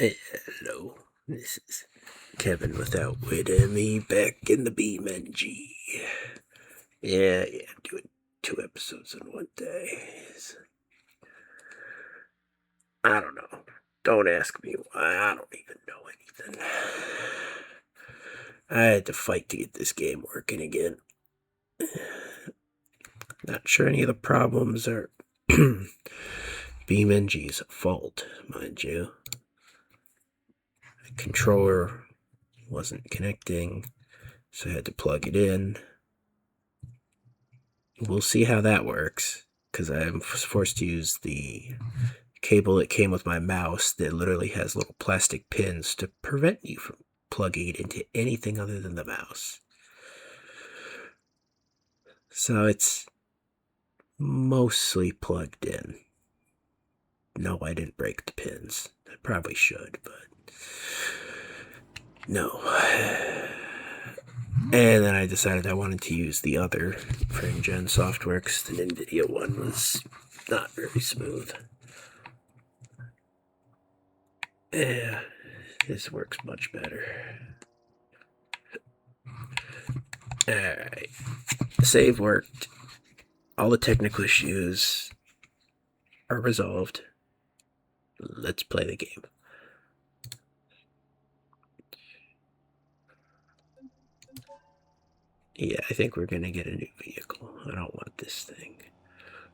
Hello, this is Kevin without Wit and me back in the Beam.NG. Yeah, I'm doing 2 episodes in one day. I don't know. Don't ask me why. I don't even know anything. I had to fight to get this game working again. Not sure any of the problems are Beam.NG's fault, mind you. The controller wasn't connecting, so I had to plug it in. We'll see how that works, because I was forced to use the cable that came with my mouse that literally has little plastic pins to prevent you from plugging it into anything other than the mouse. So it's mostly plugged in. No, I didn't break the pins. I probably should, but no. And then I decided I wanted to use the other frame gen software because the NVIDIA one was not very smooth. Yeah, this works much better. Alright, save worked. All the technical issues are resolved. Let's play the game. Yeah, I think we're gonna get a new vehicle. I don't want this thing.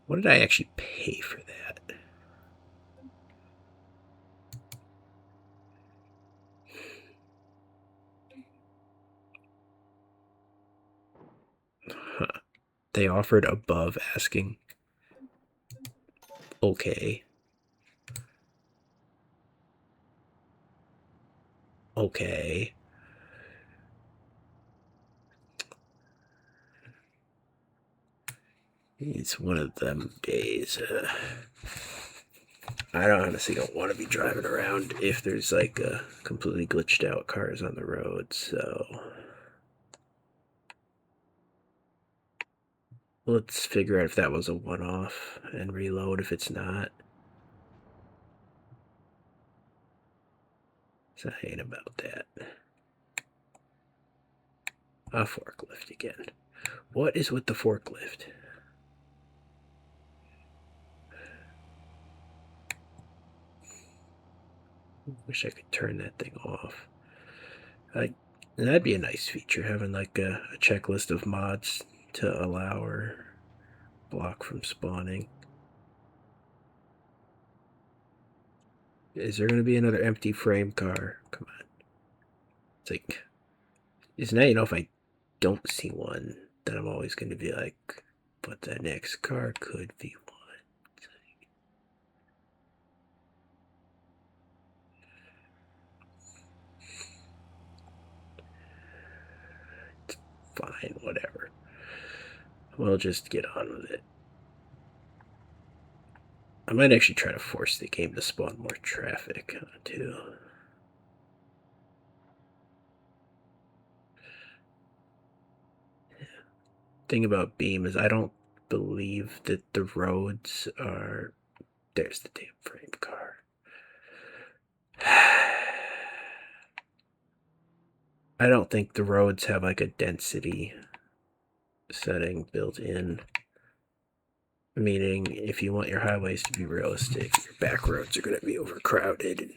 What did I actually pay for that? Huh. They offered above asking. Okay. Okay. It's one of them days. I honestly don't want to be driving around if there's like completely glitched out cars on the road, so let's figure out if that was a one-off and reload if it's not. So I ain't about that. A forklift again. What is with the forklift? Wish I could turn that thing off. That'd be a nice feature, having like a checklist of mods to allow or block from spawning. Is there going to be another empty frame car? Come on. It's like, it's now, if I don't see one, then I'm always going to be like, but the next car could be one. It's fine, whatever. We'll just get on with it. I might actually try to force the game to spawn more traffic, too. Thing about Beam is I don't believe that the roads are... There's the damn frame car. I don't think the roads have like a density setting built in. Meaning, if you want your highways to be realistic, your back roads are going to be overcrowded and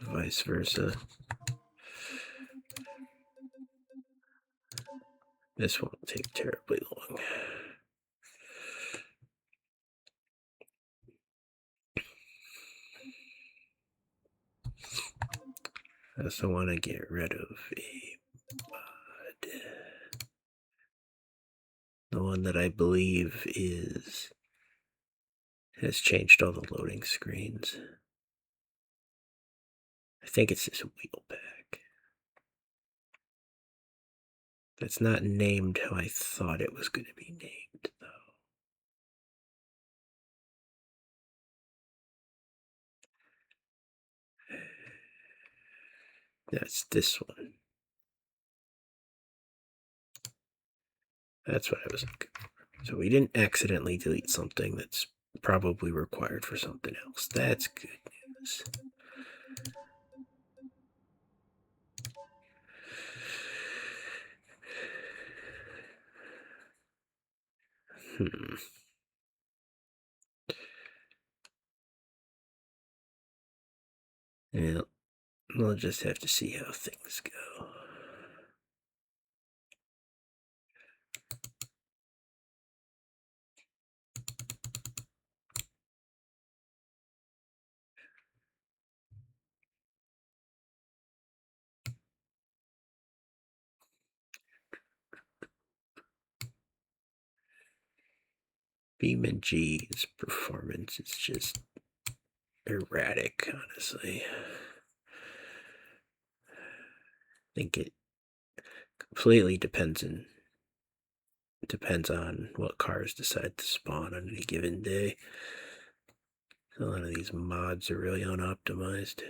vice versa. This won't take terribly long. I also want to get rid of a mod. The one that I believe has changed all the loading screens. I think it's this wheel pack. That's not named how I thought it was going to be named, though. That's this one. That's what I was looking for. So we didn't accidentally delete something that's probably required for something else. That's good news. Yeah, we'll just have to see how things go. Beam.NG's performance is just erratic, honestly. I think it completely depends on what cars decide to spawn on any given day. A lot of these mods are really unoptimized.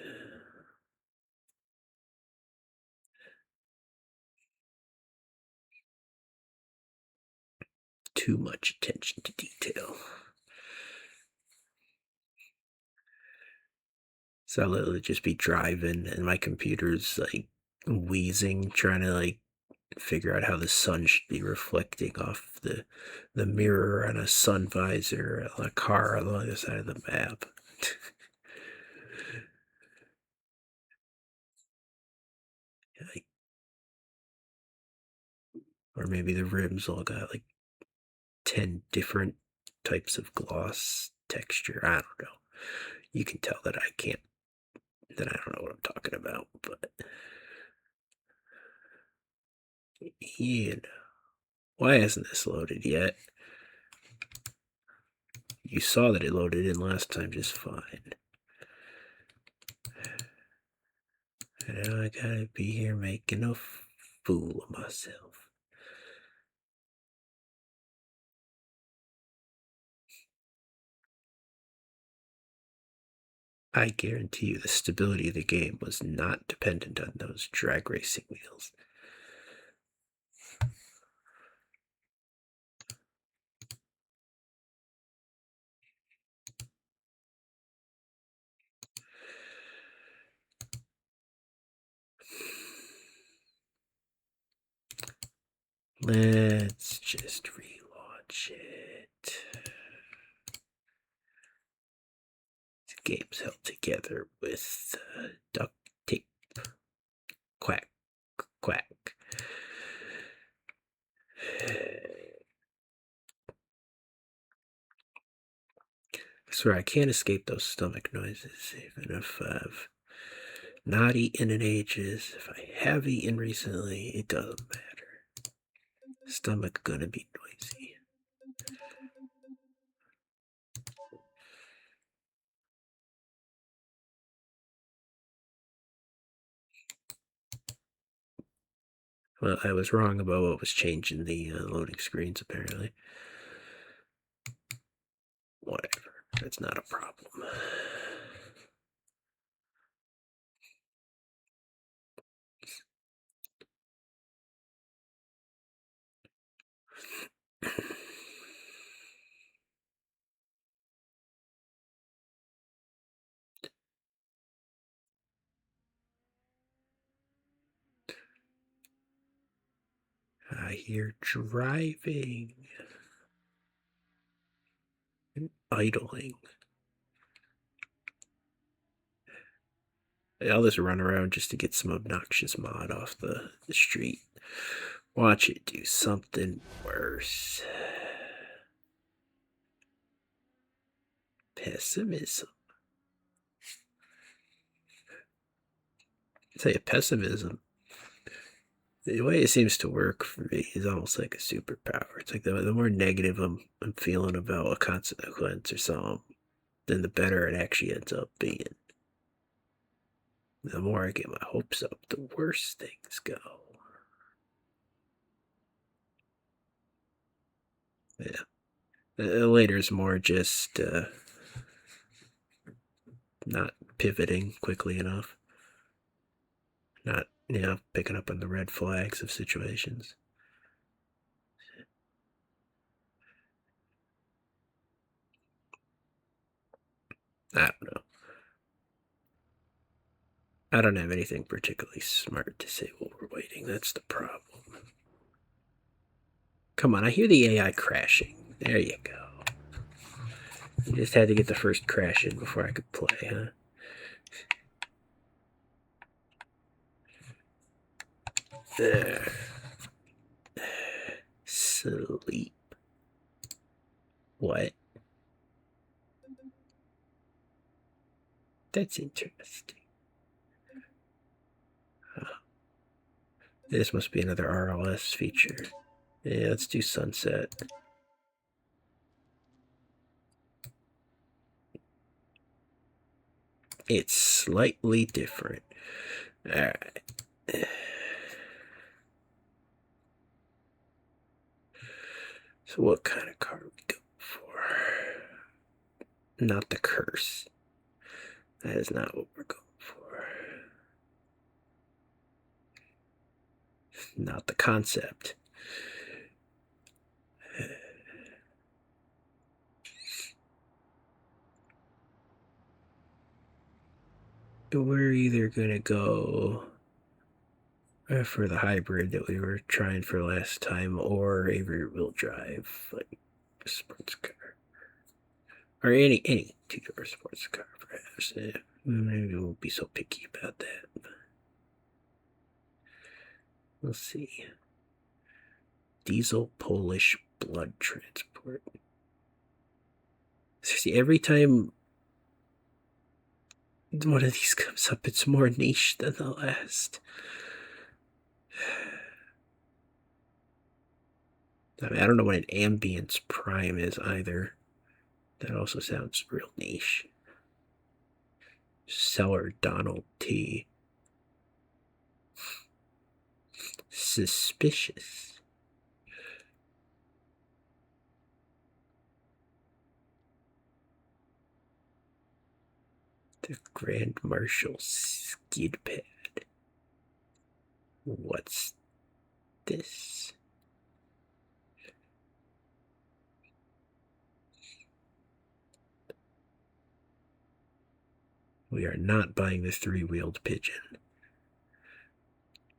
Too much attention to detail. So I'll literally just be driving and my computer's like wheezing, trying to like figure out how the sun should be reflecting off the mirror on a sun visor on a car on the other side of the map. Like, or maybe the rims all got like 10 different types of gloss texture. I don't know. You can tell that I don't know what I'm talking about, but you know. Why hasn't this loaded yet? You saw that it loaded in last time just fine. And now I gotta be here making a fool of myself. I guarantee you the stability of the game was not dependent on those drag racing wheels. Let's just relaunch it. The game's held together with duct tape. Quack, quack. I swear I can't escape those stomach noises, even if I've not eaten in ages. If I have eaten recently, it doesn't matter. Stomach gonna be noisy. Well, I was wrong about what was changing the loading screens, apparently. Whatever. That's not a problem. I hear driving and idling. I'll just run around just to get some obnoxious mod off the street. Watch it do something worse. Pessimism. I say pessimism. The way it seems to work for me is almost like a superpower. It's like the more negative I'm feeling about a consequence or something, then the better it actually ends up being. The more I get my hopes up, the worse things go. Yeah. Later is more just not pivoting quickly enough. Not, picking up on the red flags of situations. I don't know. I don't have anything particularly smart to say while we're waiting. That's the problem. Come on, I hear the AI crashing. There you go. You just had to get the first crash in before I could play, huh? Sleep. What? That's interesting. This must be another RLS feature. Yeah, let's do sunset. It's slightly different. Alright. So what kind of car are we going for? Not the curse. That is not what we're going for. Not the concept. We're either gonna go for the hybrid that we were trying for last time, or a rear-wheel drive, like a sports car, or any two-door sports car, perhaps. Maybe we won't be so picky about that. We'll see. Diesel Polish blood transport. See, every time one of these comes up, it's more niche than the last. I mean, I don't know what an Ambience Prime is either. That also sounds real niche. Seller Donald T. Suspicious. The Grand Marshal Skid Pad. What's this? We are not buying the three-wheeled pigeon.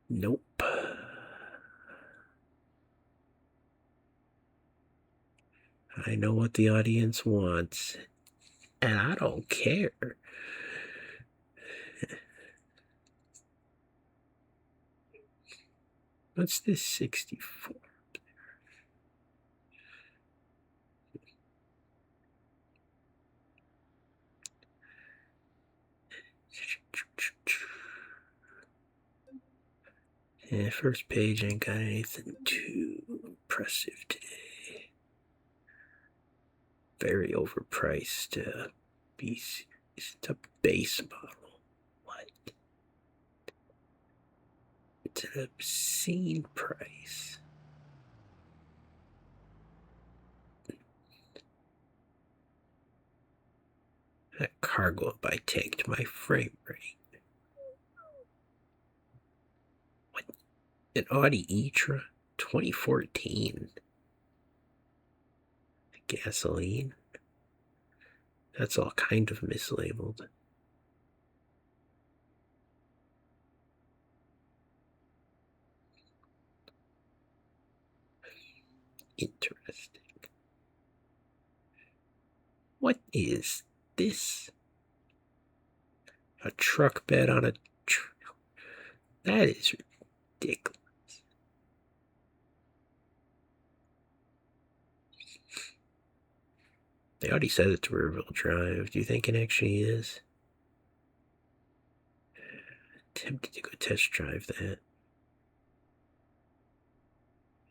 Nope. I know what the audience wants, and I don't care. What's this 64? Yeah, first page ain't got anything too impressive today. Very overpriced. BC. It's a base model. What? It's an obscene price. That cargo by tanked my frame rate. What? An Audi e-tron 2014. Gasoline. That's all kind of mislabeled. Interesting. What is this? A truck bed on a trail. That is ridiculous. They already said it's rear-wheel drive. Do you think it actually is? Tempted to go test drive that.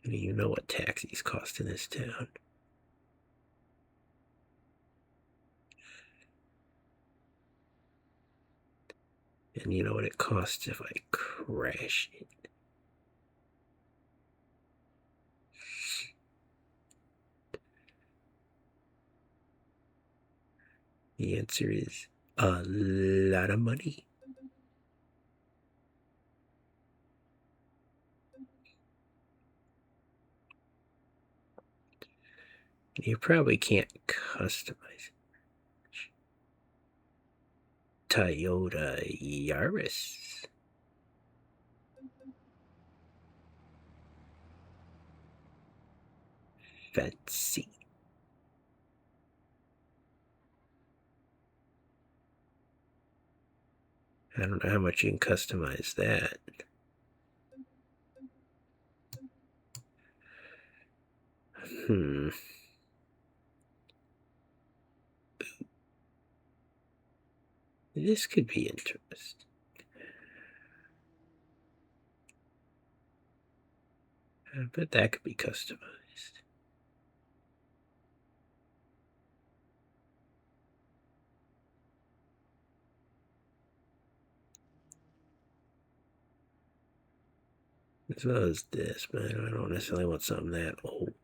I mean, you know what taxis cost in this town. And you know what it costs if I crash it. The answer is a lot of money. You probably can't customize it. Toyota Yaris. Fancy. I don't know how much you can customize that. This could be interesting. I bet that could be customized. As well as this, but I don't necessarily want something that old.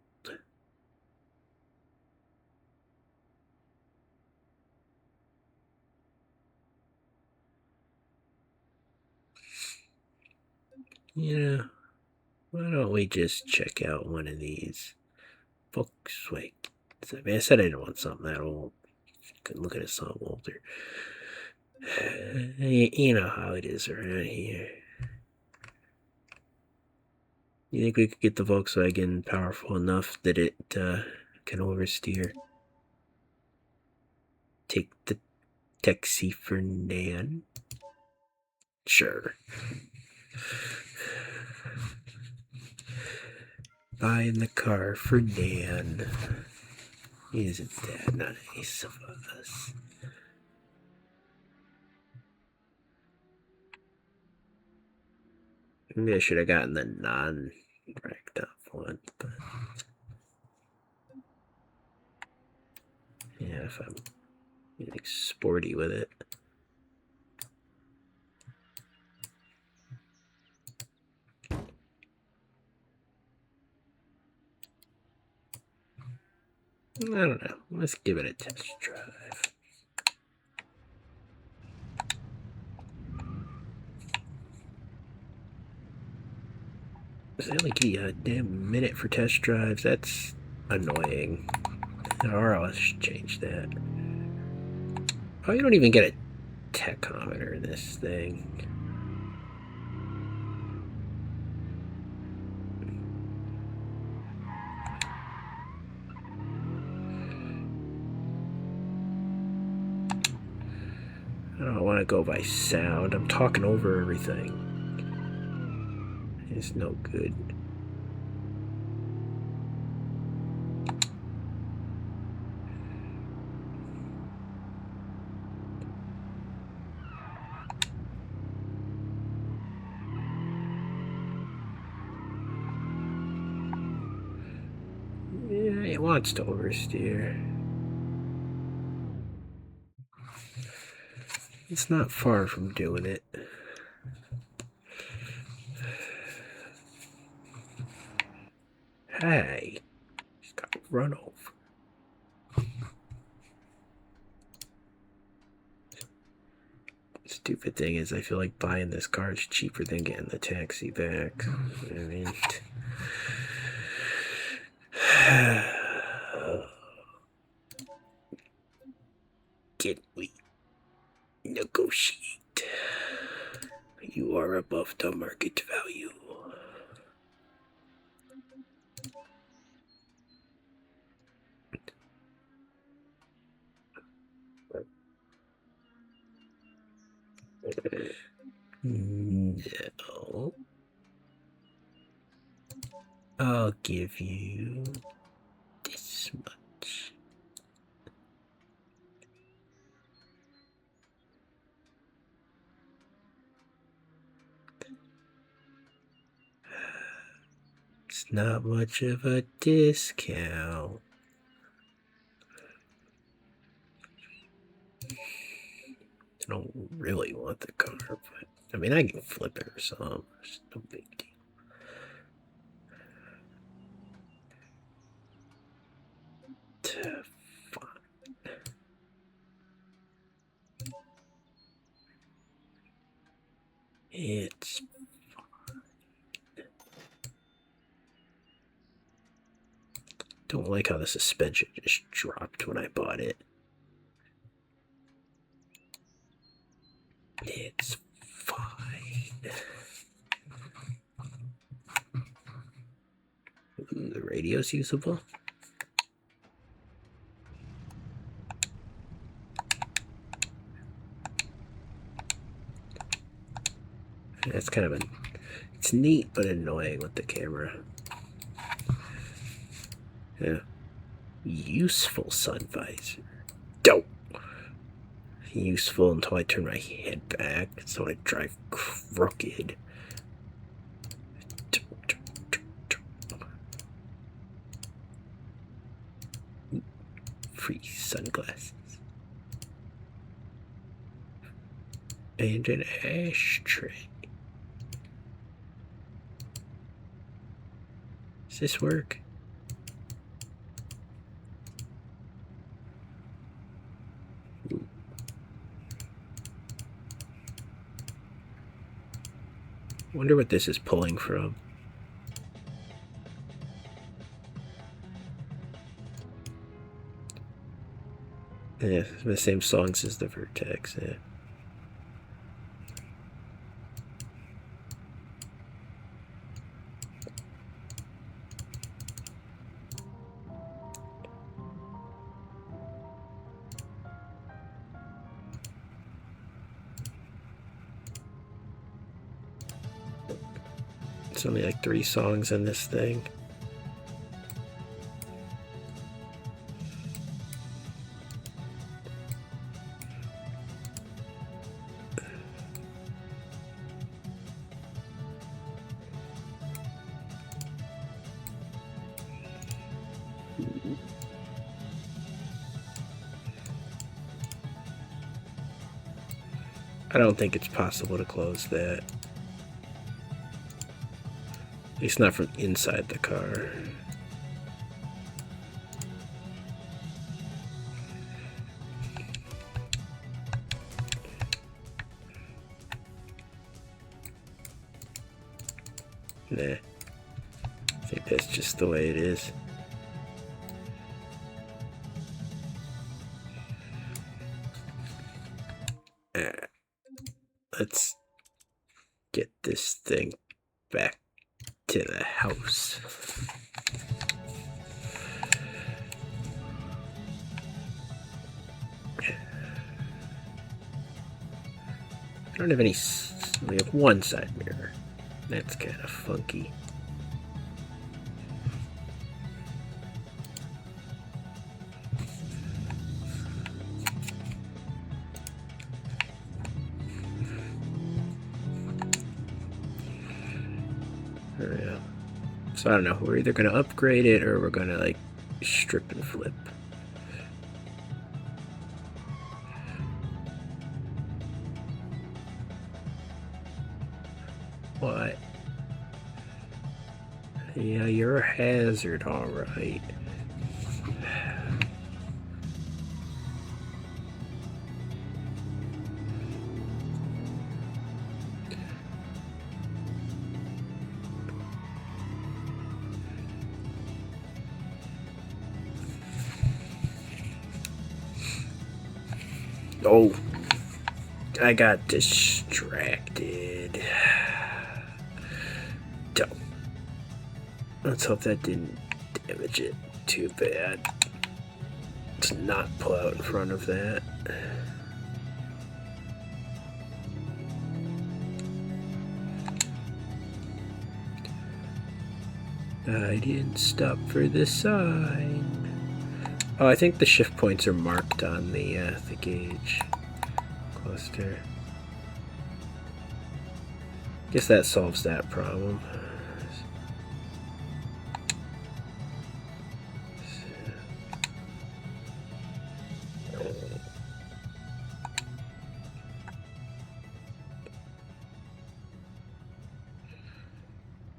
Yeah, why don't we just check out one of these Volkswagen? I mean, I said I didn't want something that old. Couldn't look at it something older. You know how it is around here. You think we could get the Volkswagen powerful enough that it can oversteer? Take the taxi for Nan? Sure. Buying the car for Nan. Isn't that nice of us? Maybe I should have gotten the non-racked up one, but yeah, if I'm getting sporty with it. I don't know. Let's give it a test drive. Does they only give you a damn minute for test drives? That's annoying. RLS should change that. Oh, you don't even get a tachometer in this thing. I don't want to go by sound. I'm talking over everything. It's no good. Yeah, it wants to oversteer. It's not far from doing it. Hey, he's got run over. Stupid thing is, I feel like buying this car is cheaper than getting the taxi back. I mean, can we negotiate? You are above the market value. No. I'll give you this much. It's not much of a discount. I don't really want the car, but I mean, I can flip it or something. It's no big deal. Fine. It's fine. Don't like how the suspension just dropped when I bought it. It's fine. Ooh, the radio's usable. That's kind of it's neat but annoying with the camera. Yeah. Useful sun visor. Dope. Useful until I turn my head back, so I drive crooked. Free sunglasses. And an ashtray. Does this work? Wonder what this is pulling from. Yeah, the same songs as the Vertex, yeah. It's only like 3 songs in this thing. I don't think it's possible to close that. At least not from inside the car. Nah. I think that's just the way it is. Let's get this thing back to the house. I don't have any. We have one side mirror. That's kind of funky. Yeah. So I don't know. We're either gonna upgrade it or we're gonna like strip and flip. What? Yeah, you're a hazard, alright. Oh, I got distracted. Don't. Let's hope that didn't damage it too bad. Let's not pull out in front of that. I didn't stop for the sign. Oh, I think the shift points are marked on the gauge cluster. Guess that solves that problem.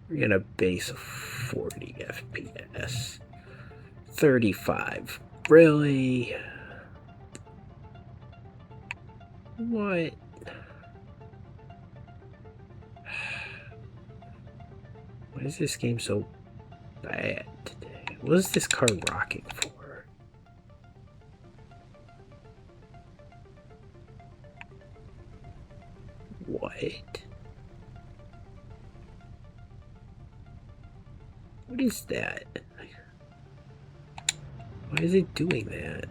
We're gonna base 40 FPS. 35. Really? What? Why is this game so bad today? What is this car rocking for? What? What is that? Why is it doing that?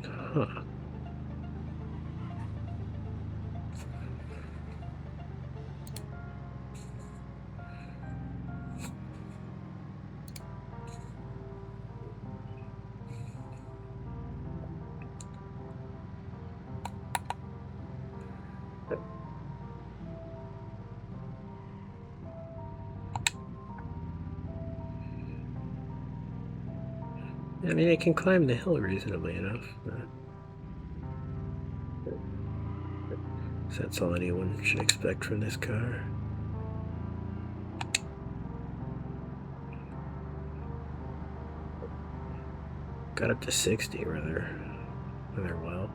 Huh. I mean, it can climb the hill reasonably enough. So that's all anyone should expect from this car. Got up to 60 rather well.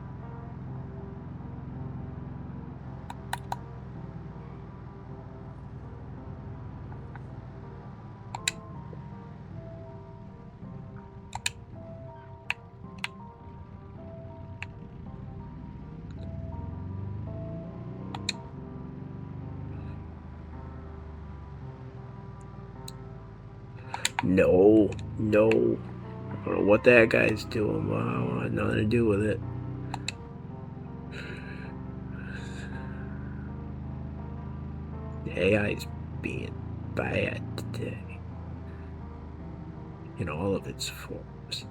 No. I don't know what that guy's doing. Well, I want nothing to do with it. The AI's being bad today. In all of its forms.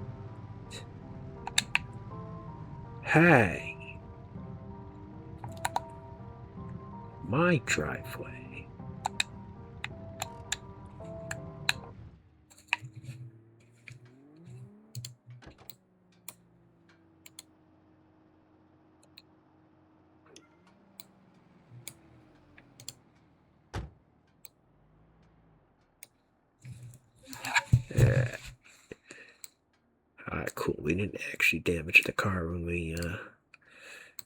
Hey! My driveway. Alright, cool. We didn't actually damage the car when we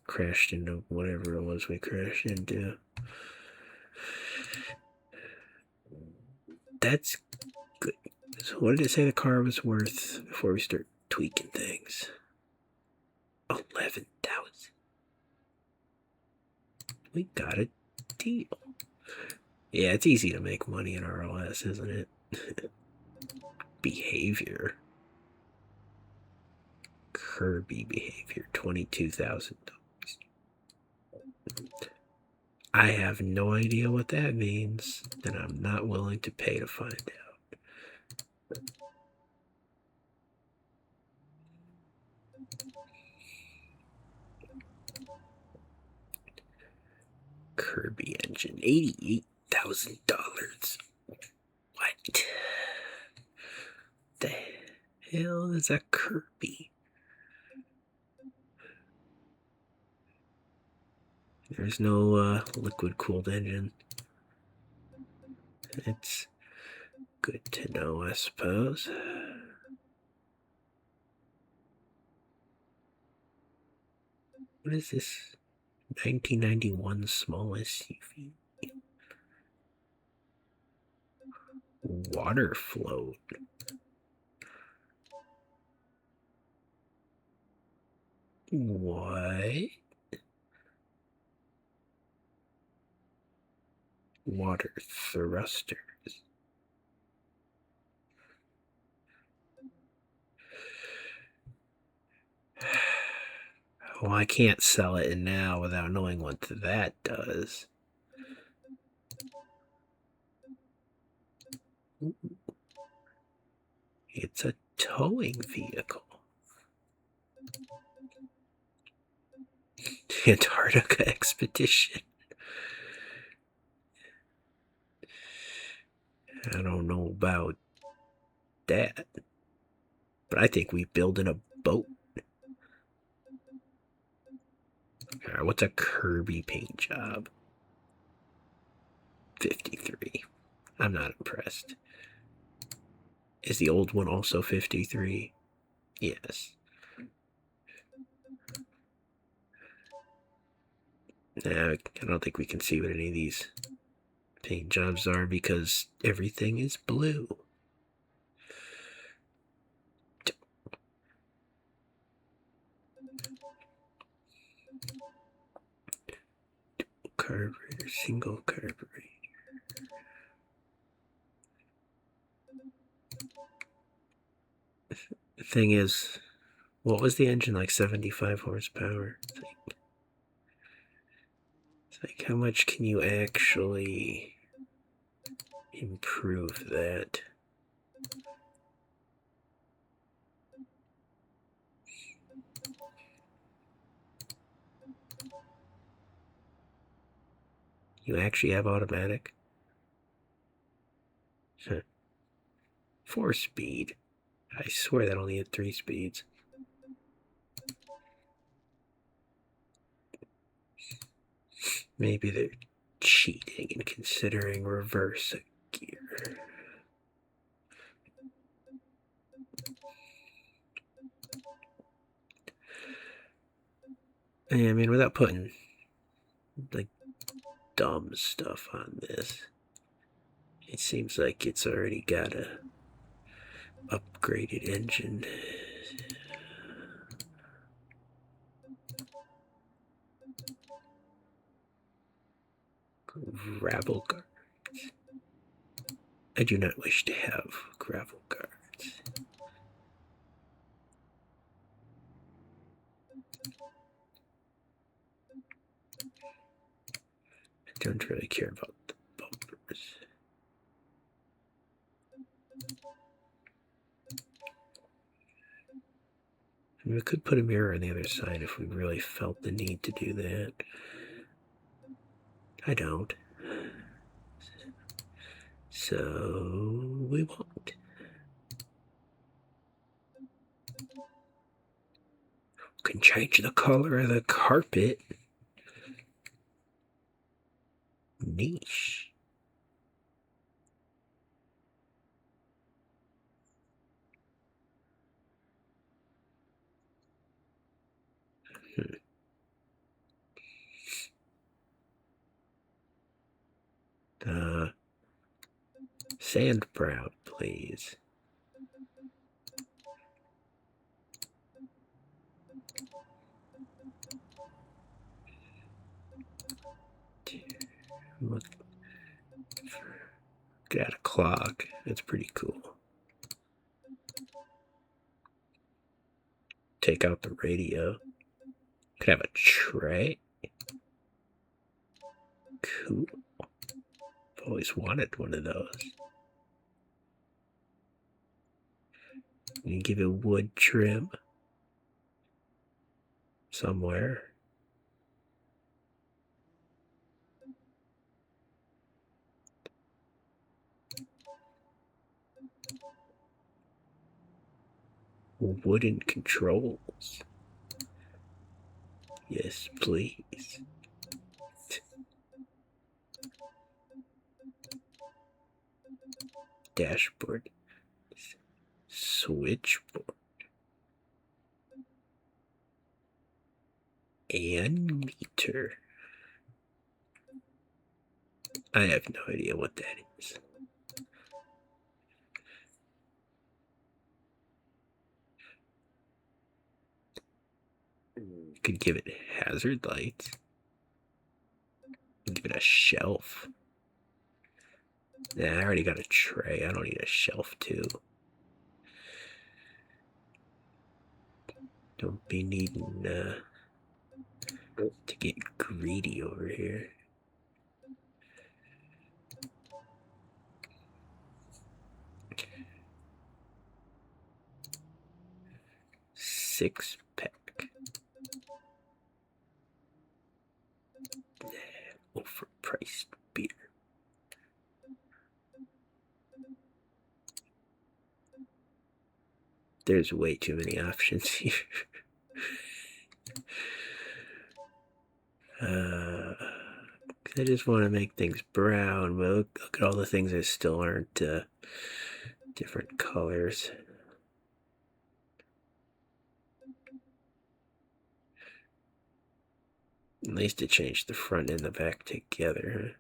crashed into whatever it was we crashed into. That's good. So what did it say the car was worth before we start tweaking things? 11,000. We got a deal. Yeah, it's easy to make money in RLS, isn't it? Behavior. Kirby behavior, $22,000. I have no idea what that means, and I'm not willing to pay to find out. Kirby engine, $88,000. What the hell is a Kirby? There's no liquid cooled engine. It's good to know, I suppose. What is this? 1991 small SUV. Water float. What? Water thrusters. Well, I can't sell it now without knowing what that does. Ooh. It's a towing vehicle. Antarctica expedition. I don't know about that, but I think we building a boat. Alright, what's a Kirby paint job? 53. I'm not impressed. Is the old one also 53? Yes. Nah, I don't think we can see what any of these paint jobs are because everything is blue. Carburetor, single carburetor. The thing is, what was the engine like? 75 horsepower? It's like how much can you actually improve that? You actually have automatic? 4 speed. I swear that only had 3 speeds. Maybe they're cheating and considering reverse gear. I mean, without putting like dumb stuff on this, it seems like it's already got a upgraded engine. Gravel guards. I do not wish to have gravel guards. I don't really care about the bumpers. I mean, we could put a mirror on the other side if we really felt the need to do that. I don't. So we won't. We can change the color of the carpet. Niche. Sand brown, please. Look at a clock. That's pretty cool. Take out the radio. Could have a tray. Cool. I've always wanted one of those. You give it wood trim somewhere. Wooden controls. Yes, please. Dashboard. Switchboard. And meter. I have no idea what that is. Could give it hazard lights. Give it a shelf. Nah, I already got a tray. I don't need a shelf too. Don't be needing to get greedy over here. Six pack. Overpriced beer. There's way too many options here. I just want to make things brown, but look at all the things that still aren't different colors. At least it changed the front and the back together.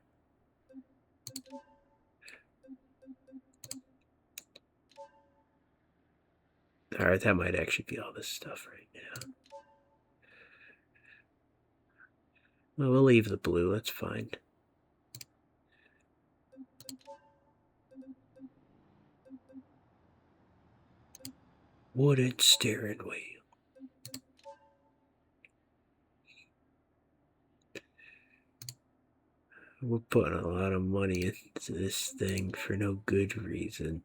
Alright, that might actually be all this stuff right now. Well, we'll leave the blue, that's fine. Wooden steering wheel. We're putting a lot of money into this thing for no good reason.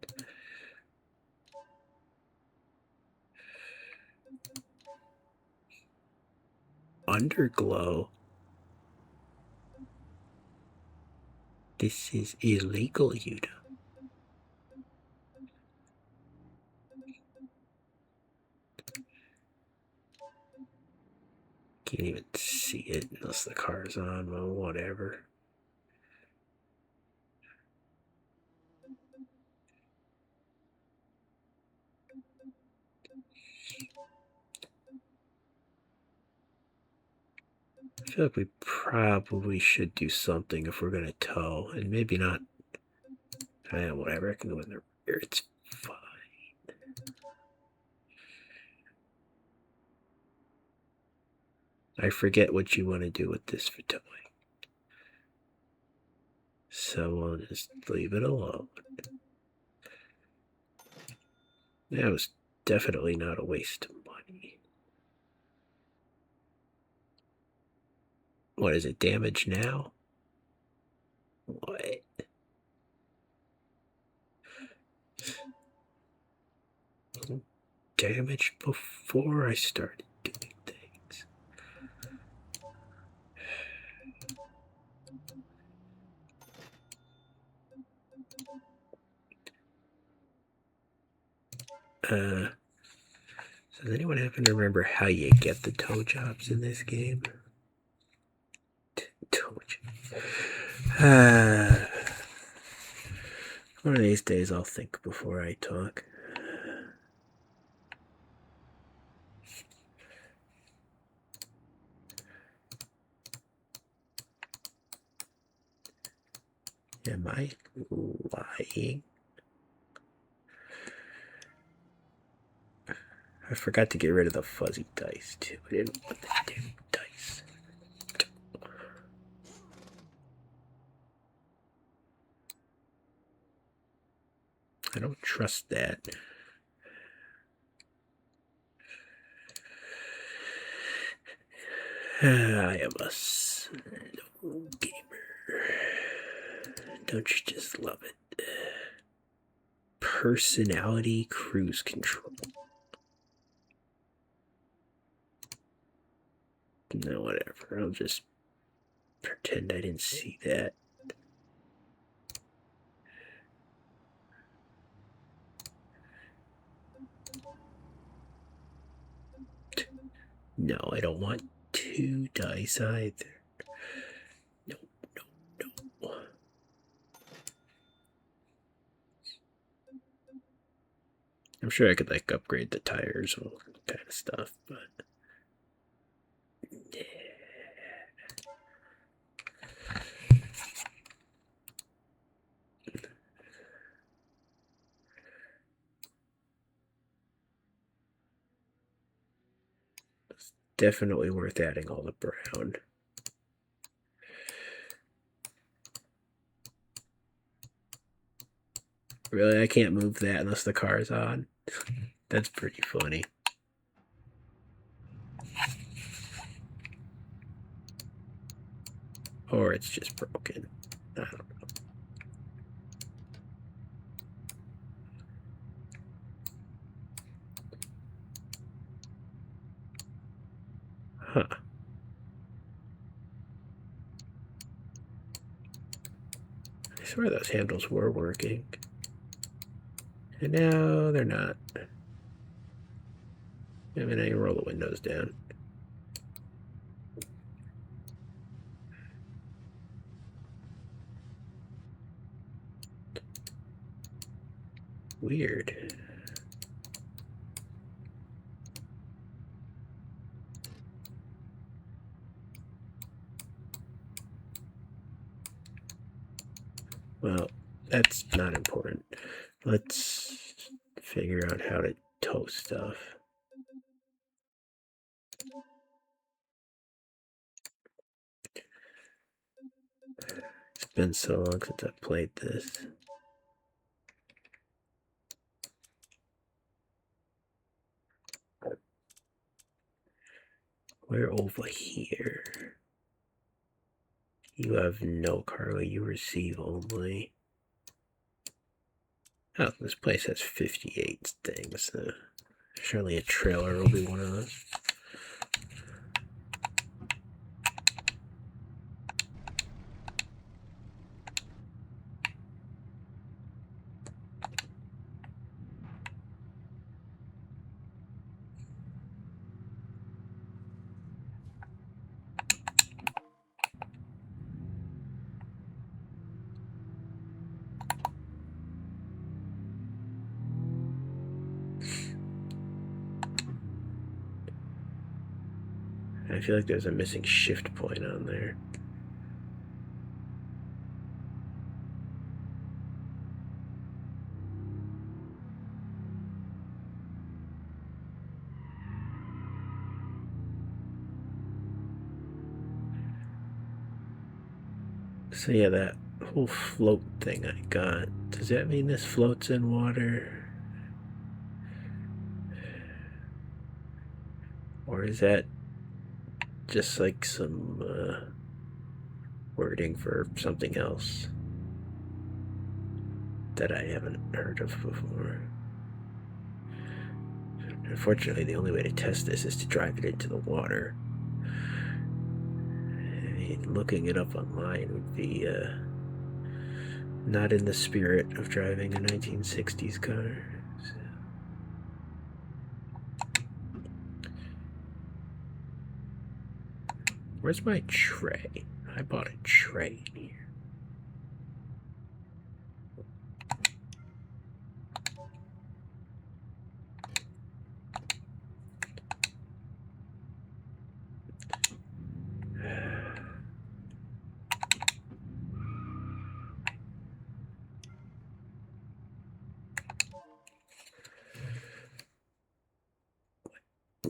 Underglow. This is illegal, Yuta. Can't even see it unless the car's on. Well, whatever. I feel like we probably should do something if we're going to tow, and maybe not. Whatever, I can go in the rear. It's fine. I forget what you want to do with this for towing. So we'll just leave it alone. That was definitely not a waste of money. What is it, damage now? What? Damage before I started doing things. Does anyone happen to remember how you get the tow jobs in this game? Tow jobs. One of these days I'll think before I talk. Am I lying? I forgot to get rid of the fuzzy dice too. I didn't want the damn dice. I don't trust that. I am a slow gamer. Don't you just love it? Personality cruise control. No, whatever. I'll just pretend I didn't see that. No, I don't want 2 dice either. No, no, no. I'm sure I could like upgrade the tires and all that kind of stuff, but yeah. It's definitely worth adding all the brown. Really, I can't move that unless the car's on. That's pretty funny. Or it's just broken. I don't know. Huh. I swear those handles were working. And now they're not. I mean, I can roll the windows down. Weird. Well, that's not important. Let's figure out how to tow stuff. It's been so long since I've played this. We're over here. You have no cargo, you receive only. Oh, this place has 58 things. Surely a trailer will be one of those. I feel like there's a missing shift point on there. So yeah, that whole float thing I got, does that mean this floats in water? Or is that just like some wording for something else that I haven't heard of before? Unfortunately, the only way to test this is to drive it into the water. I mean, looking it up online would be not in the spirit of driving a 1960s car. So. Where's my tray? I bought a tray here.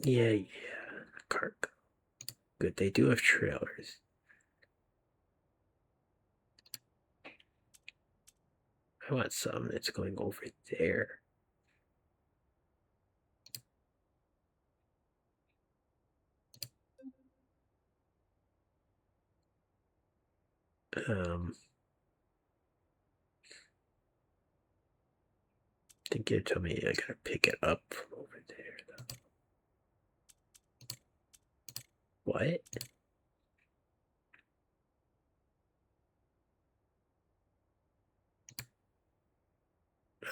Yeah, cargo. Good, they do have trailers. I want some that's going over there. I think you told me I gotta pick it up from over there, though. What?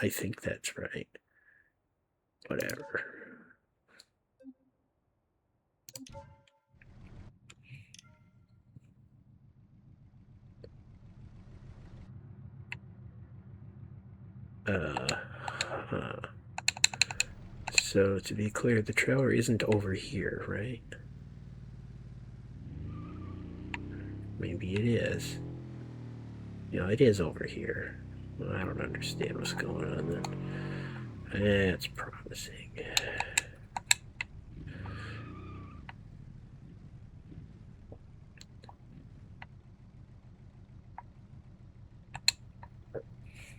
I think that's right. Whatever. Huh. So to be clear, the trailer isn't over here, right? Maybe it is. No, it is over here. Well, I don't understand what's going on then. That's promising.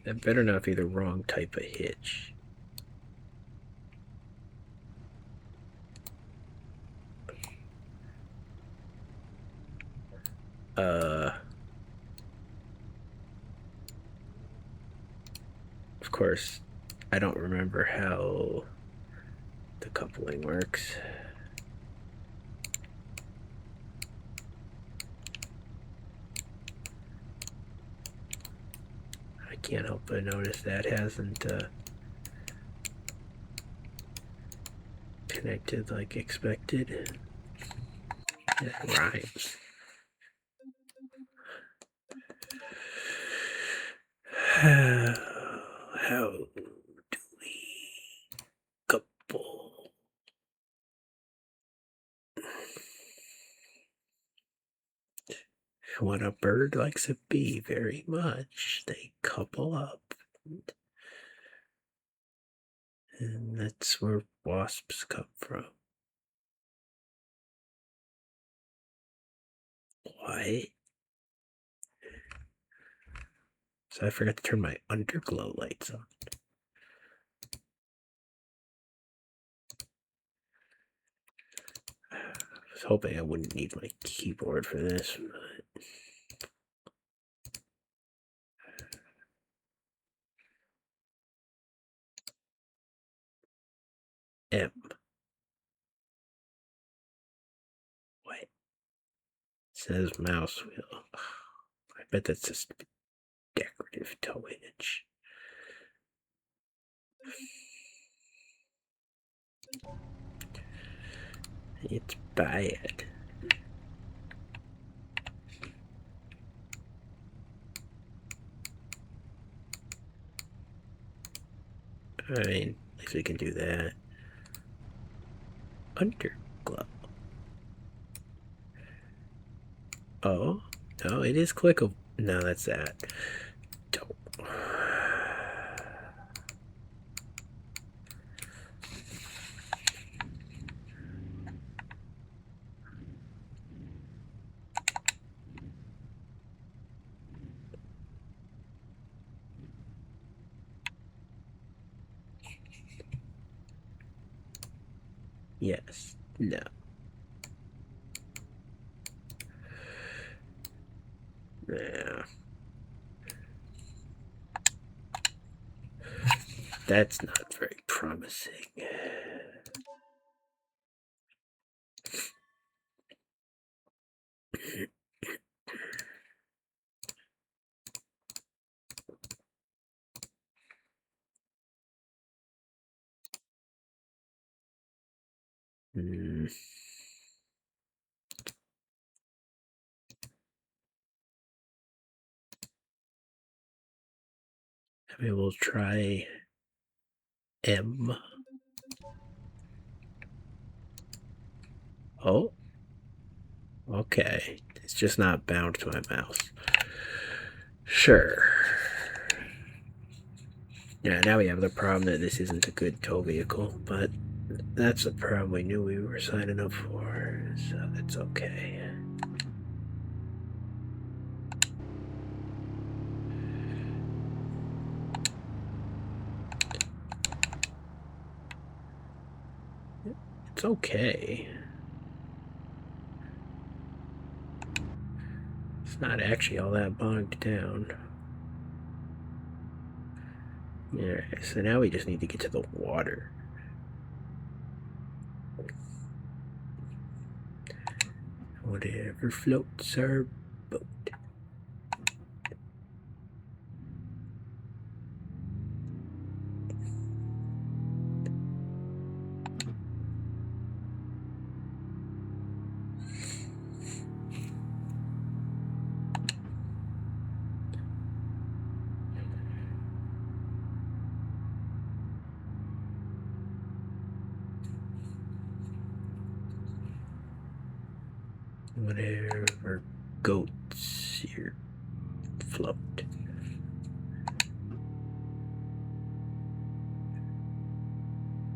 That better not be the wrong type of hitch. Of course, I don't remember how the coupling works. I can't help but notice that hasn't connected like expected. It rhymes. How do we couple? When a bird likes a bee very much, they couple up. And that's where wasps come from. What? So I forgot to turn my underglow lights on. I was hoping I wouldn't need my keyboard for this, but M. What? It says mouse wheel. I bet that's just decorative towage. It's bad. I mean, at least we can do that. Underglow. Oh, no, it is clickable. No, that's that. Don't. Yes. No. Yeah. That's not very promising. Hmm. Maybe we'll try M. Oh, okay. It's just not bound to my mouse. Sure. Yeah, now we have the problem that this isn't a good tow vehicle, but that's the problem we knew we were signing up for, so it's okay. It's okay. It's not actually all that bogged down. Yeah, so now we just need to get to the water. Whatever floats our boat. Whatever goats here float.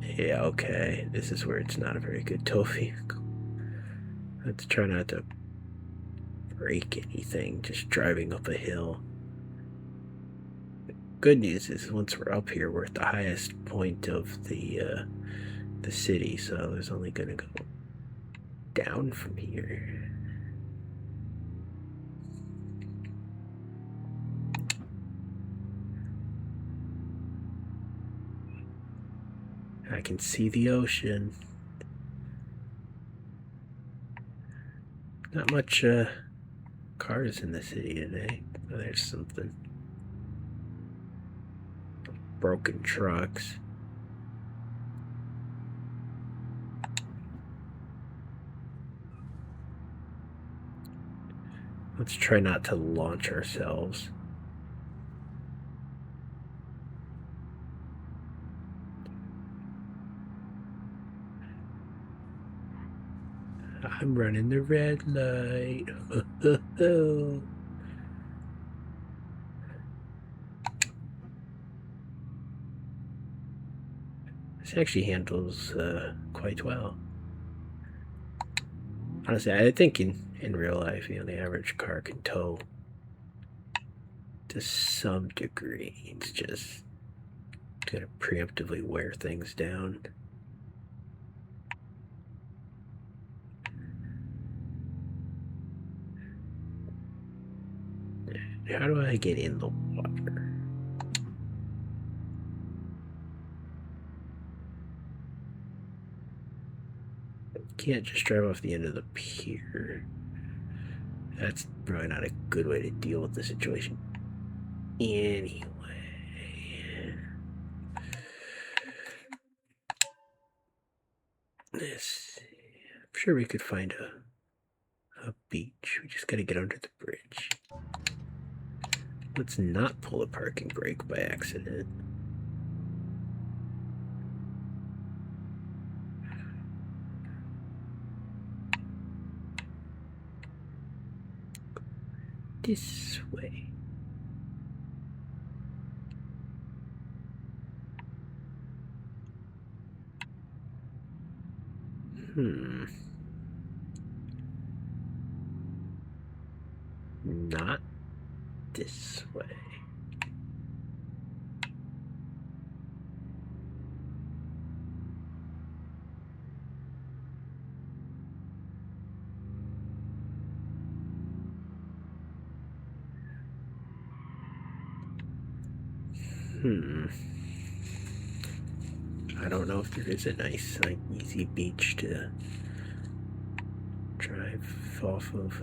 Yeah, okay. This is where it's not a very good tow vehicle. Let's try not to break anything just driving up a hill. Good news is once we're up here, we're at the highest point of the city, so there's only gonna go down from here. I can see the ocean. Not much cars in the city today. Oh, there's something. Broken trucks. Let's try not to launch ourselves. I'm running the red light. This actually handles quite well. Honestly, I think in real life, the average car can tow to some degree. It's just gonna preemptively wear things down. How do I get in the water? Can't just drive off the end of the pier. That's probably not a good way to deal with the situation. Anyway. This, I'm sure we could find a beach. We just gotta get under the bridge. Let's not pull a parking brake by accident. this way. Not this way. I don't know if there is a nice, like, easy beach to drive off of.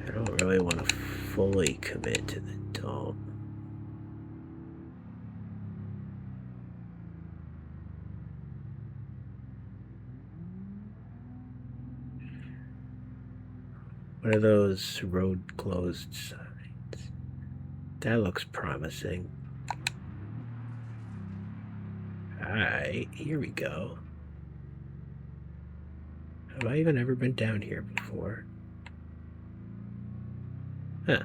I don't really want to fully commit to the dome. What are those road closed signs? That looks promising. Alright, here we go. Have I even ever been down here before? Huh.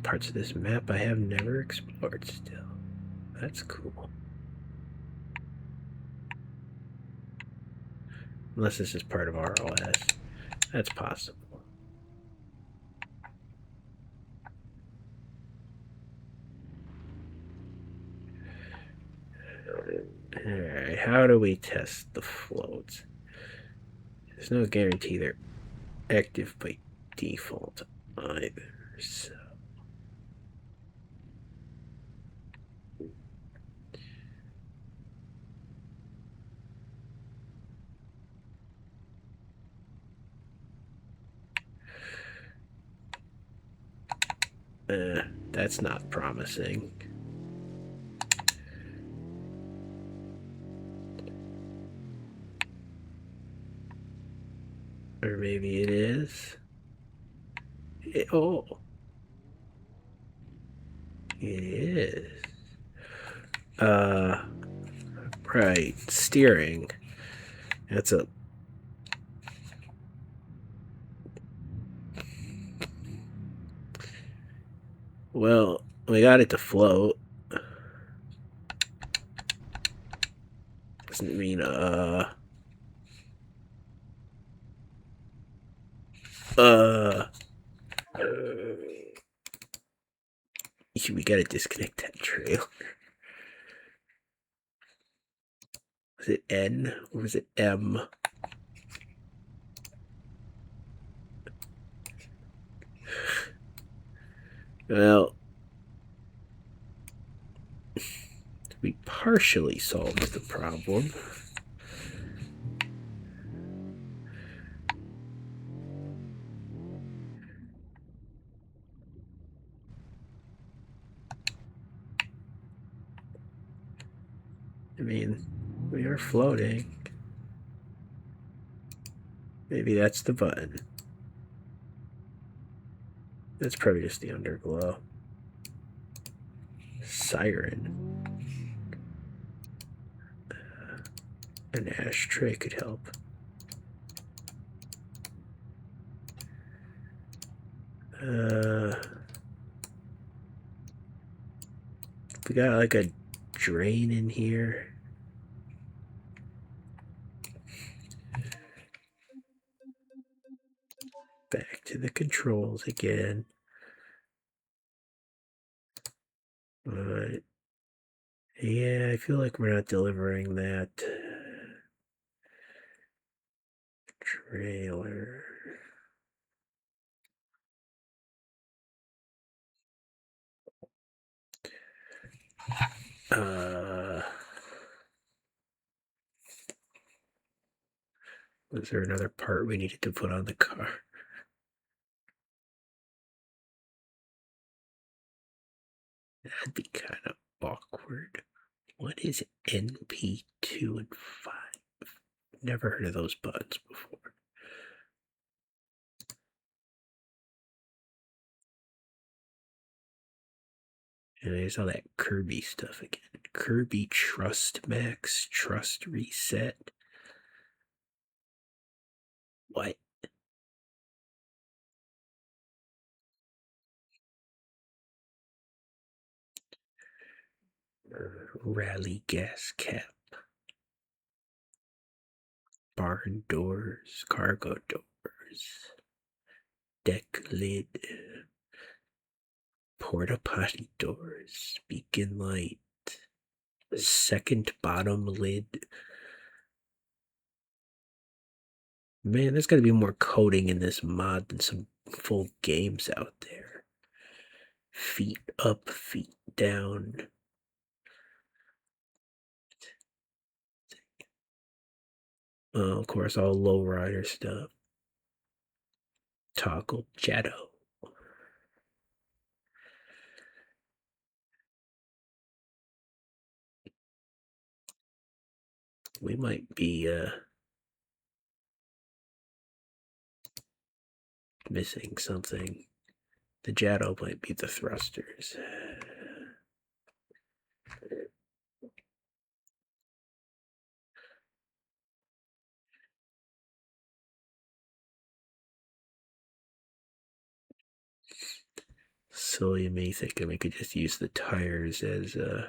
Parts of this map I have never explored still. That's cool. Unless this is part of RLS. That's possible. Alright, how do we test the floats? There's no guarantee they're active by default either, so. That's not promising. Or maybe it is. Oh. It is. Right. Steering. That's a... Well, we got it to float. Doesn't mean, we gotta disconnect that trailer. Was it N or was it M? Well, we partially solved the problem. I mean, we are floating. Maybe that's the button. That's probably just the underglow. Siren. An ashtray could help. We got like a drain in here. Back to the controls again. Yeah, I feel like we're not delivering that trailer. Was there another part we needed to put on the car? That'd be kind of awkward. What is NP2 and 5? Never heard of those buttons before. And there's all that Kirby stuff again. Kirby Trust Max, Trust Reset. What? Rally gas cap. Barn doors, cargo doors, deck lid, porta potty doors, beacon light, second bottom lid. Man, there's gotta be more coding in this mod than some full games out there. Feet up, feet down. Oh, of course, all lowrider stuff. Toggle shadow. We might be missing something. The shadow might be the thrusters. So you may think we could just use the tires as a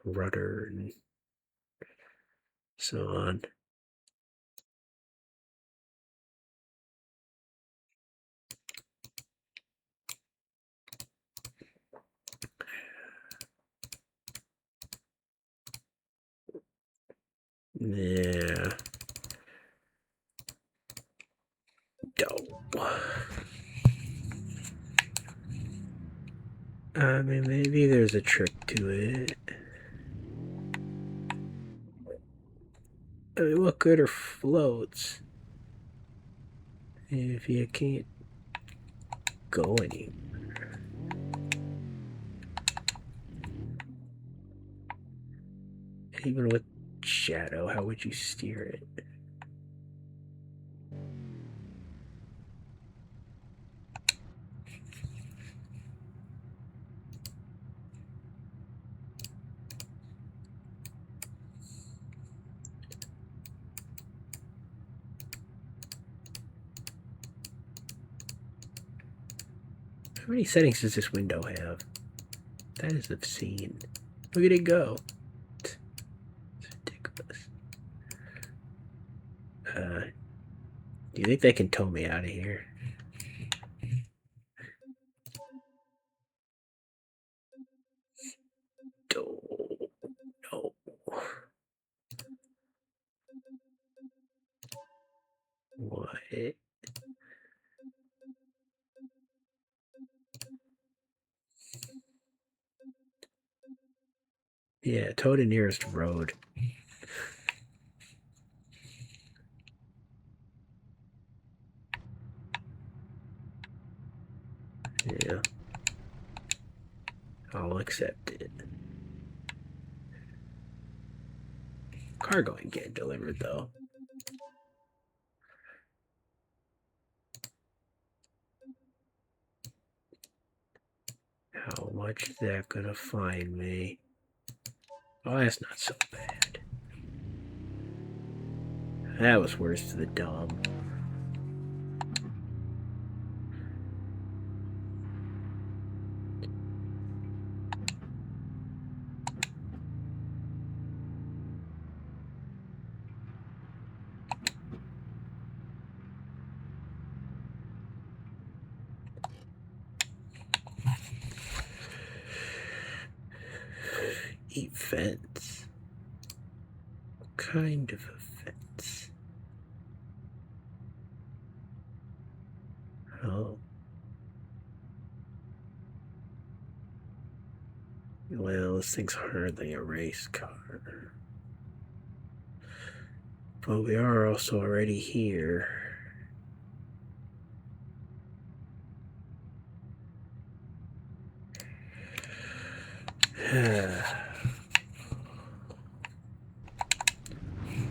rudder and so on. Yeah. Dope. I mean, maybe there's a trick to it. I mean, what good are floats if you can't go anywhere? Even with shadow, how would you steer it? How many settings does this window have? That is obscene. Look at it go. It's ridiculous. Do you think they can tow me out of here? Oh, no. What? Yeah, tow to nearest road. Yeah. I'll accept it. Cargo ain't getting delivered, though. How much is that gonna find me? Oh, that's not so bad. That was worse to the dumb. Events. What kind of events? Oh. Well, this thing's hardly a race car. But we are also already here.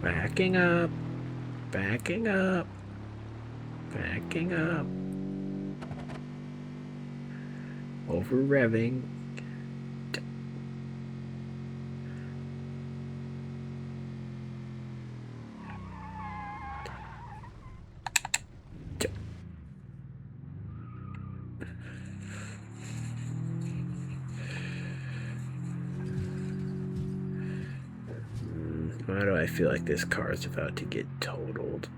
Backing up. Backing up. Backing up. Over revving. Why do I feel like this car is about to get totaled?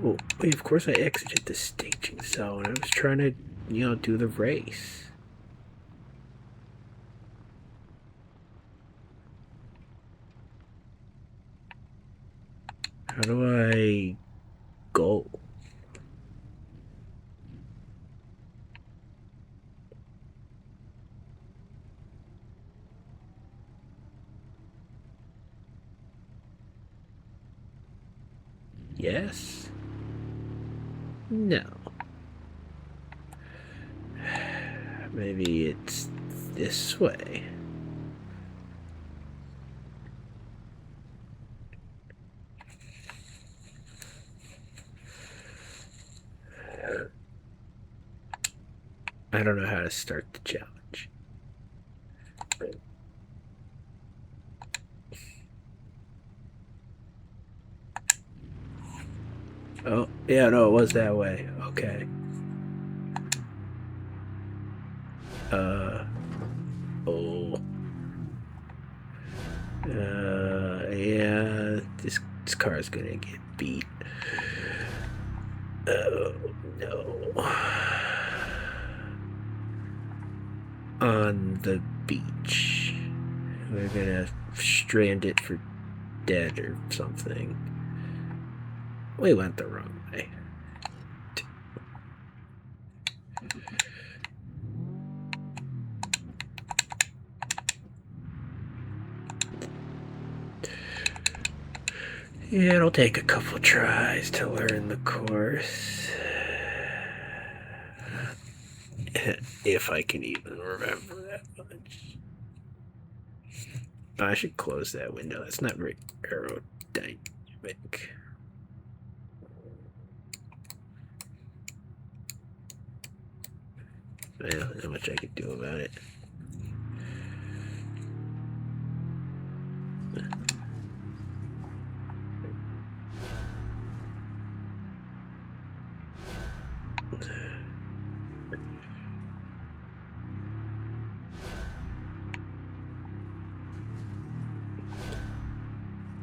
Oh, wait, of course I exited the staging zone. I was trying to, do the race. How do I go? Yes? No. Maybe it's this way. I don't know how to start the challenge. Oh, yeah, no, it was that way. Okay. Oh. Yeah, this car is gonna get beat. Oh, no. On the beach. We're gonna strand it for dead or something. We went the wrong way. Yeah, it'll take a couple tries to learn the course. If I can even remember that much. I should close that window. That's not very aerodynamic. Well, not much I could do about it.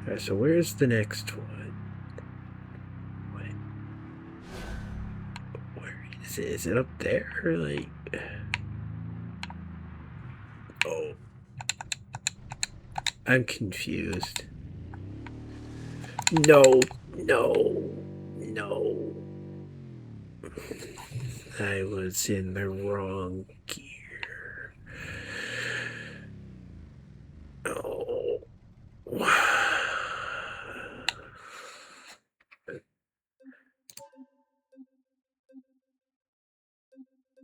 Alright, so where's the next one? Wait. Where is it? Is it up there? Like... Oh. I'm confused. No. I was in the wrong gear. Oh.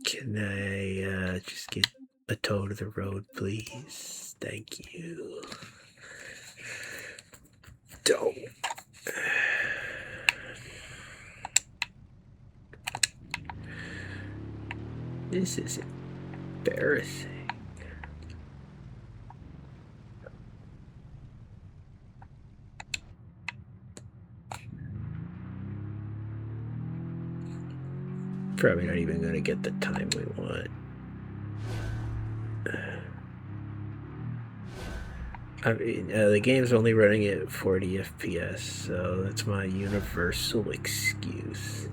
Can I just get a tow to the road, please? Thank you. Don't. This is embarrassing. Probably not even going to get the time we want. I mean, the game's only running at 40 FPS, so that's my universal excuse.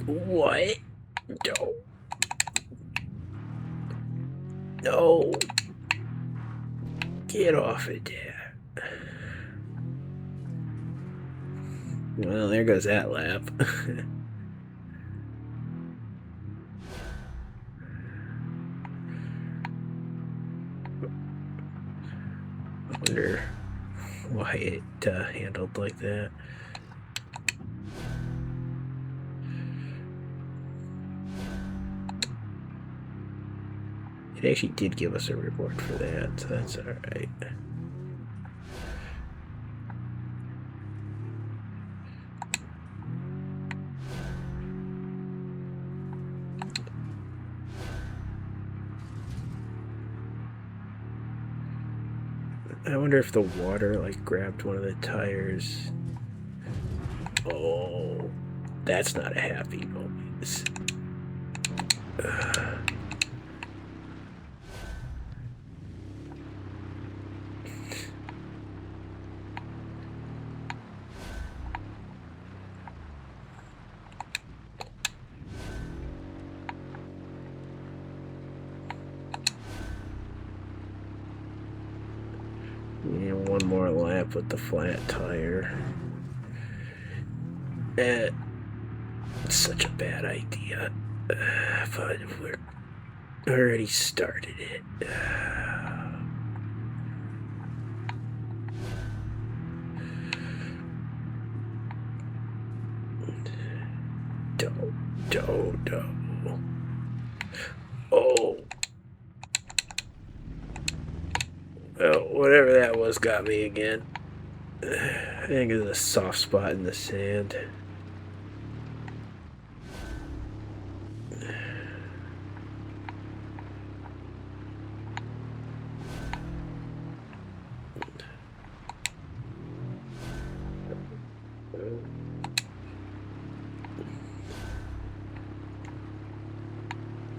What? No. No. Get off of there. Well, there goes that lap. I wonder why it handled like that. It actually did give us a reward for that, so that's alright. I wonder if the water like grabbed one of the tires. Oh, that's not a happy moment. Yeah, one more lap with the flat tire. It's such a bad idea. But we're already started it. Don't. Oh. Well, whatever that was got me again. I think it's a soft spot in the sand.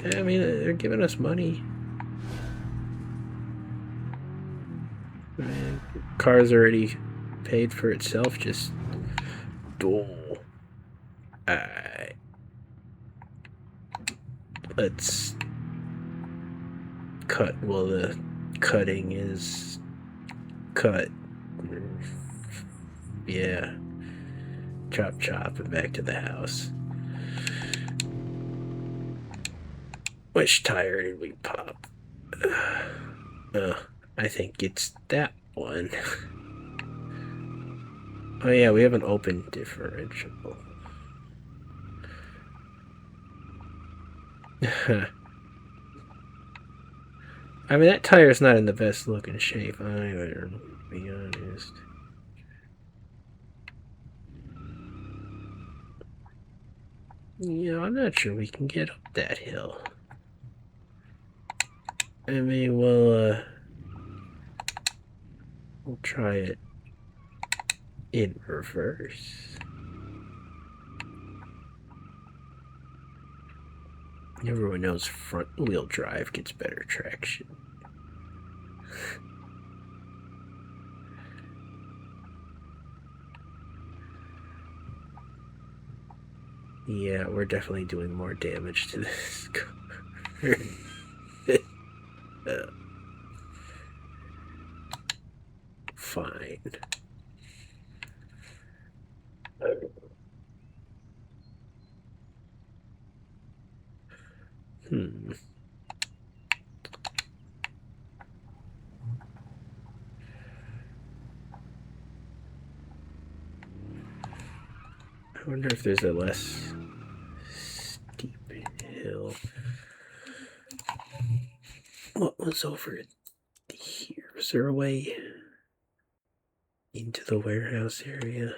I mean, they're giving us money. I mean, car's already paid for itself. Just duel. Alright. Let's cut. Well, the cutting is cut. Yeah. Chop and back to the house. Which tire did we pop? I think it's that one. Oh yeah, we have an open differential. I mean, that tire's not in the best looking shape either, to be honest. You know, I'm not sure we can get up that hill. I mean, we'll try it in reverse. Everyone knows front wheel drive gets better traction. Yeah, we're definitely doing more damage to this car. Fine. I wonder if there's a less steep hill. What was over here? Is there a way into the warehouse area?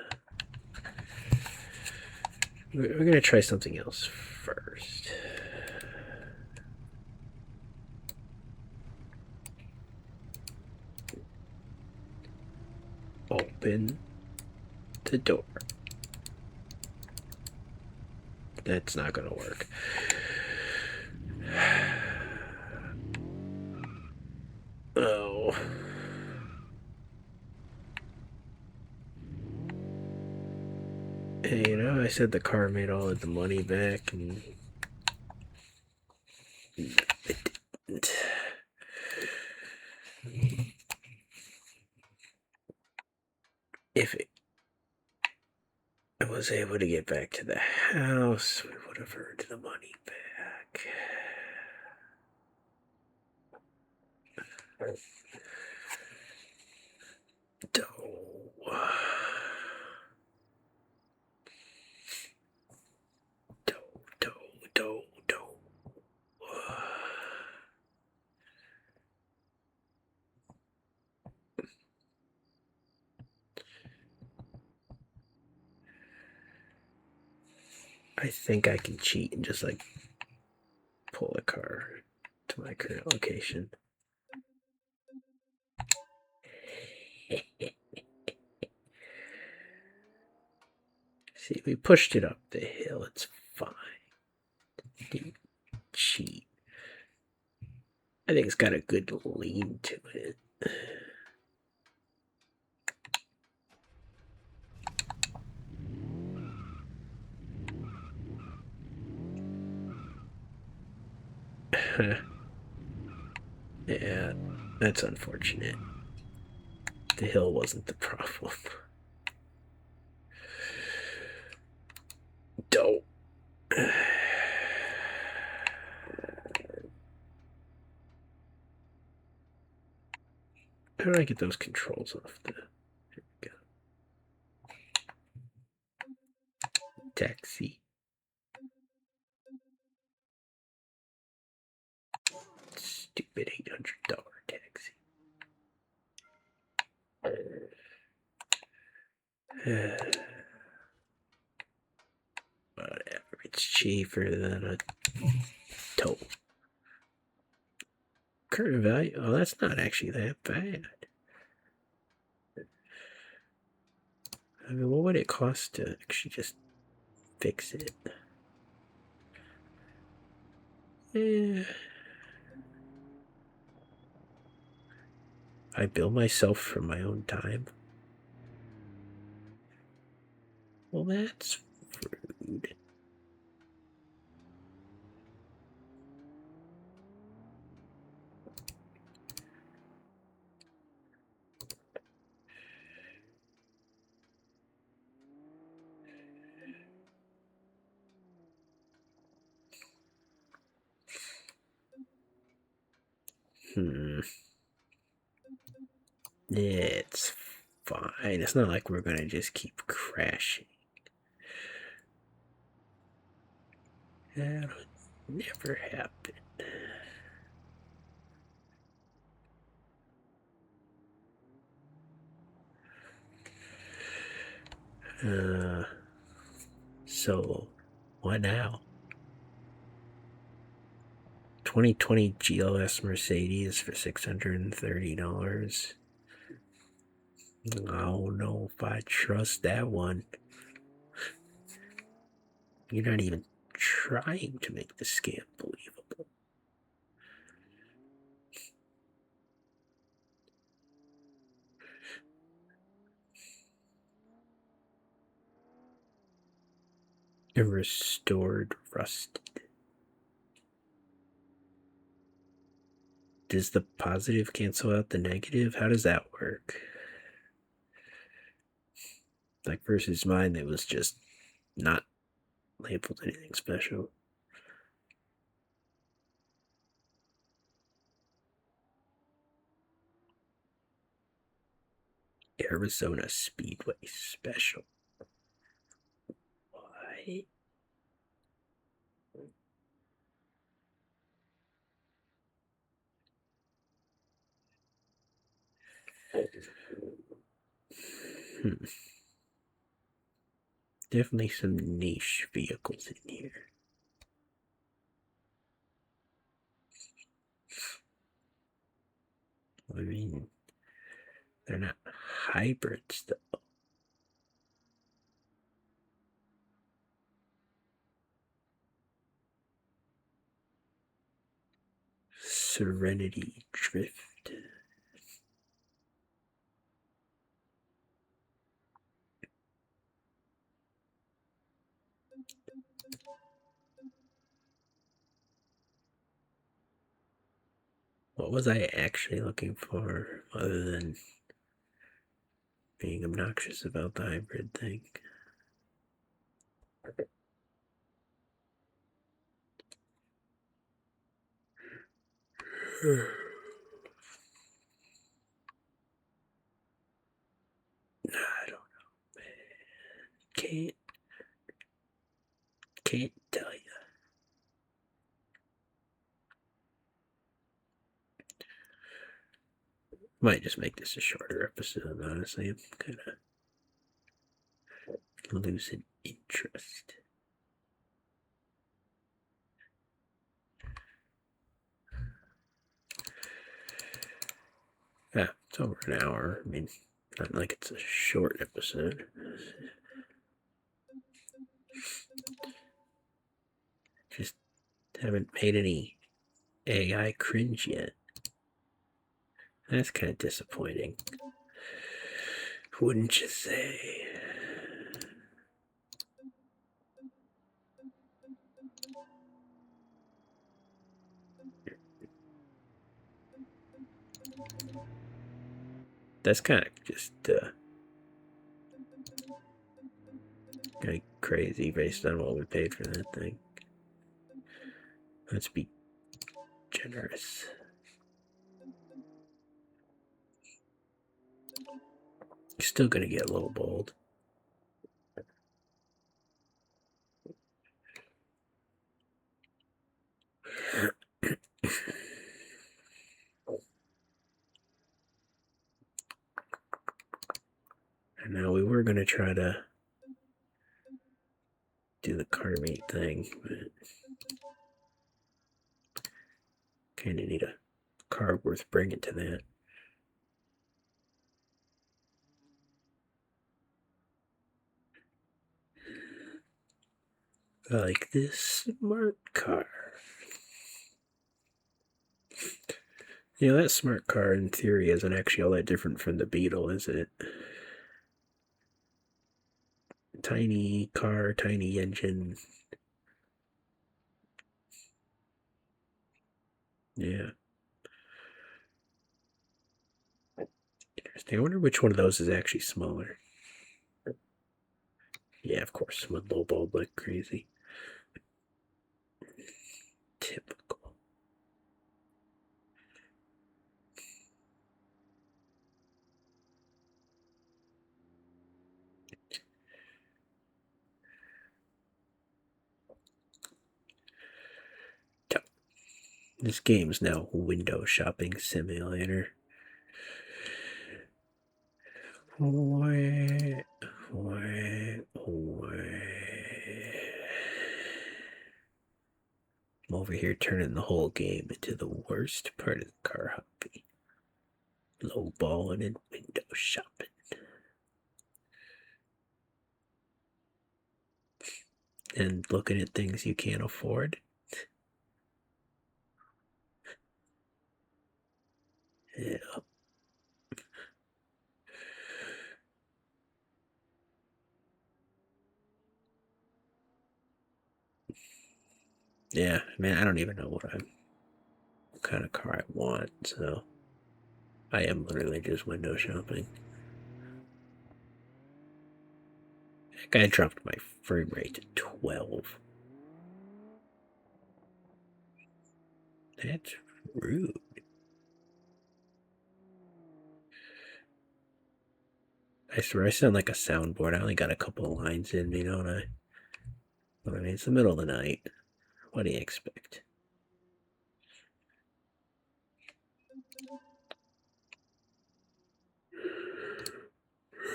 We're gonna try something else first. Open the door. That's not gonna work. Oh. Hey, you know, I said the car made all of the money back, and it didn't. If I was able to get back to the house, we would have earned the money back. I think I can cheat and just like pull a car to my current location. See, we pushed it up the hill. It's fine. Didn't cheat. I think it's got a good lean to it. Yeah, that's unfortunate. The hill wasn't the problem. Dope. How do I get those controls off the... There we go. Taxi. Stupid $800 taxi. Whatever, it's cheaper than a tow. Current value? Oh, that's not actually that bad. I mean, what would it cost to actually just fix it? I bill myself for my own time. Well, that's rude. It's fine. It's not like we're gonna just keep crashing. That would never happen. So what now? 2020 GLS Mercedes for $630. I don't know if I trust that one. You're not even trying to make the scam believable. A restored rusted. Does the positive cancel out the negative? How does that work? Like versus mine, that was just not labeled anything special. Arizona Speedway special. Why? Definitely some niche vehicles in here. I mean, they're not hybrids though. Serenity Drift. What was I actually looking for other than being obnoxious about the hybrid thing? I don't know, man. Can't tell you. Might just make this a shorter episode, honestly. I'm kind of losing interest. Yeah, it's over an hour. I mean, Not like it's a short episode. Just haven't made any AI cringe yet. That's kind of disappointing. Wouldn't you say? That's kind of just kind of crazy based on what we paid for that thing. Let's be generous. Still gonna get a little bold. And now we were gonna try to do the car meet thing, but kind of need a car worth bringing to that. Like this smart car. You know, that smart car in theory isn't actually all that different from the Beetle, is it? Tiny car, tiny engine. Yeah. Interesting. I wonder which one of those is actually smaller. Yeah, of course, with lowballed like crazy. Typical. This game's now window shopping simulator. I'm over here turning the whole game into the worst part of the car hobby. Lowballing and window shopping. And looking at things you can't afford. Yeah. Yeah, man, I don't even know what kind of car I want, so I am literally just window shopping. That guy dropped my frame rate to 12. That's rude. I swear I sound like a soundboard. I only got a couple of lines in me, don't I? But I mean, it's the middle of the night. What do you expect?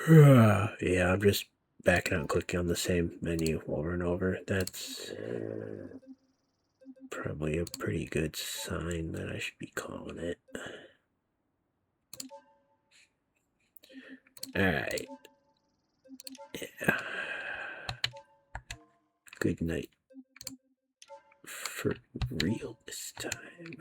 Yeah, I'm just backing out and clicking on the same menu over and over. That's probably a pretty good sign that I should be calling it. Alright. Yeah. Good night. For real this time.